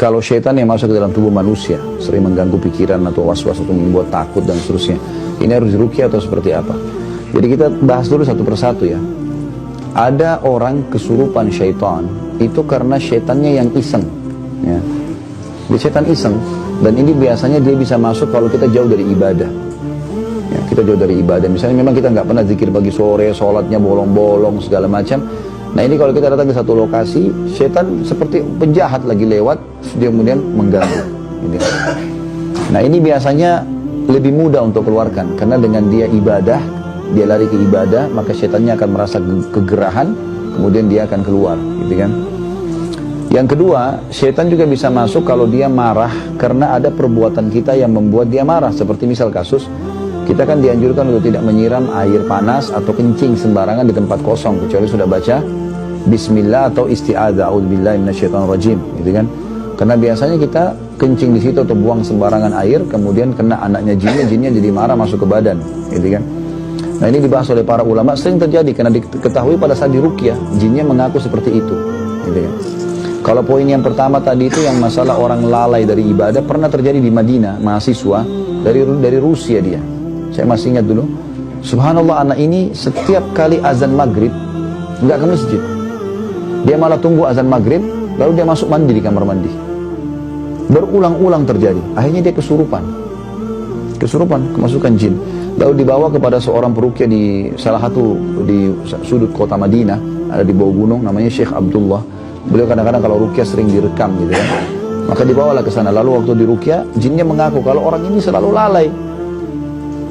kalau syaitan yang masuk ke dalam tubuh manusia, sering mengganggu pikiran atau was-was atau membuat takut dan seterusnya, ini harus diruqyah atau seperti apa? Jadi kita bahas dulu satu persatu ya. Ada orang kesurupan syaitan, itu karena syaitannya yang iseng. Ya. Dia syaitan iseng, dan ini biasanya dia bisa masuk kalau kita jauh dari ibadah. Ya, kita jauh dari ibadah, misalnya memang kita nggak pernah zikir pagi sore, sholatnya bolong-bolong segala macam. Nah ini kalau kita datang ke satu lokasi, syaitan seperti penjahat lagi lewat, dia kemudian mengganggu. Gitu. Nah ini biasanya lebih mudah untuk keluarkan, karena dengan dia ibadah, dia lari ke ibadah, maka syaitannya akan merasa kegerahan, kemudian dia akan keluar, gitu kan. Yang kedua, syaitan juga bisa masuk kalau dia marah karena ada perbuatan kita yang membuat dia marah. Seperti misal kasus, kita kan dianjurkan untuk tidak menyiram air panas atau kencing sembarangan di tempat kosong, kecuali sudah baca Bismillah atau isti'adzah, a'udzubillahi minasyaitonirrajim, gitu kan. Karena biasanya kita kencing di situ atau buang sembarangan air, kemudian kena anaknya jinnya jadi marah masuk ke badan, gitu kan. Nah ini dibahas oleh para ulama, sering terjadi karena diketahui pada saat diruqyah, jinnya mengaku seperti itu, gitu kan. Kalau poin yang pertama tadi itu yang masalah orang lalai dari ibadah, pernah terjadi di Madinah, mahasiswa dari Rusia dia. Saya masih ingat dulu, subhanallah anak ini setiap kali azan maghrib nggak ke masjid, dia malah tunggu azan maghrib, lalu dia masuk mandi di kamar mandi. Berulang-ulang terjadi, akhirnya dia kesurupan, kemasukan jin. Lalu dibawa kepada seorang peruqyah di salah satu di sudut kota Madinah, ada di bawah gunung, namanya Syekh Abdullah. Beliau kadang-kadang kalau ruqyah sering direkam gitu kan. Maka dibawalah ke sana. Lalu waktu di ruqyah, jinnya mengaku kalau orang ini selalu lalai.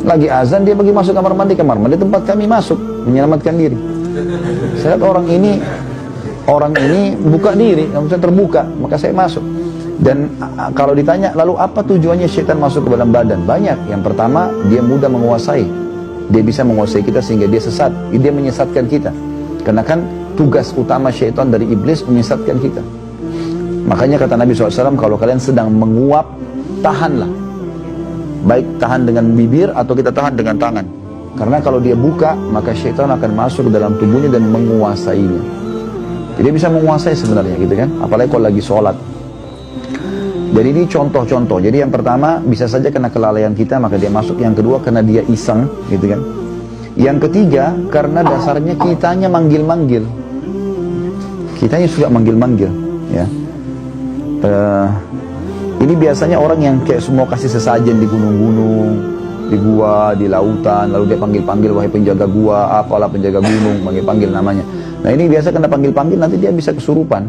Lagi azan dia pergi masuk kamar mandi tempat kami masuk menyelamatkan diri. Saya lihat orang ini buka diri, maksudnya terbuka, maka saya masuk. Dan kalau ditanya lalu apa tujuannya syaitan masuk ke dalam badan? Banyak. Yang pertama, dia mudah menguasai. Dia bisa menguasai kita sehingga dia sesat. Dia menyesatkan kita. Karena kan tugas utama syaitan dari iblis menyesatkan kita. Makanya kata Nabi SAW, kalau kalian sedang menguap, tahanlah. Baik tahan dengan bibir atau kita tahan dengan tangan. Karena kalau dia buka, maka syaitan akan masuk ke dalam tubuhnya dan menguasainya. Jadi dia bisa menguasai sebenarnya gitu kan. Apalagi kalau lagi sholat. Jadi ini contoh-contoh. Jadi yang pertama bisa saja kena kelalaian kita, maka dia masuk. Yang kedua karena dia iseng gitu kan. Yang ketiga karena dasarnya kitanya manggil-manggil. Kitanya suka manggil-manggil ya. Ini biasanya orang yang kayak semua kasih sesajen di gunung-gunung, di gua, di lautan, lalu dia panggil-panggil, wahai penjaga gua, apalah penjaga gunung, panggil-panggil namanya. Nah ini biasa kena panggil-panggil, nanti dia bisa kesurupan.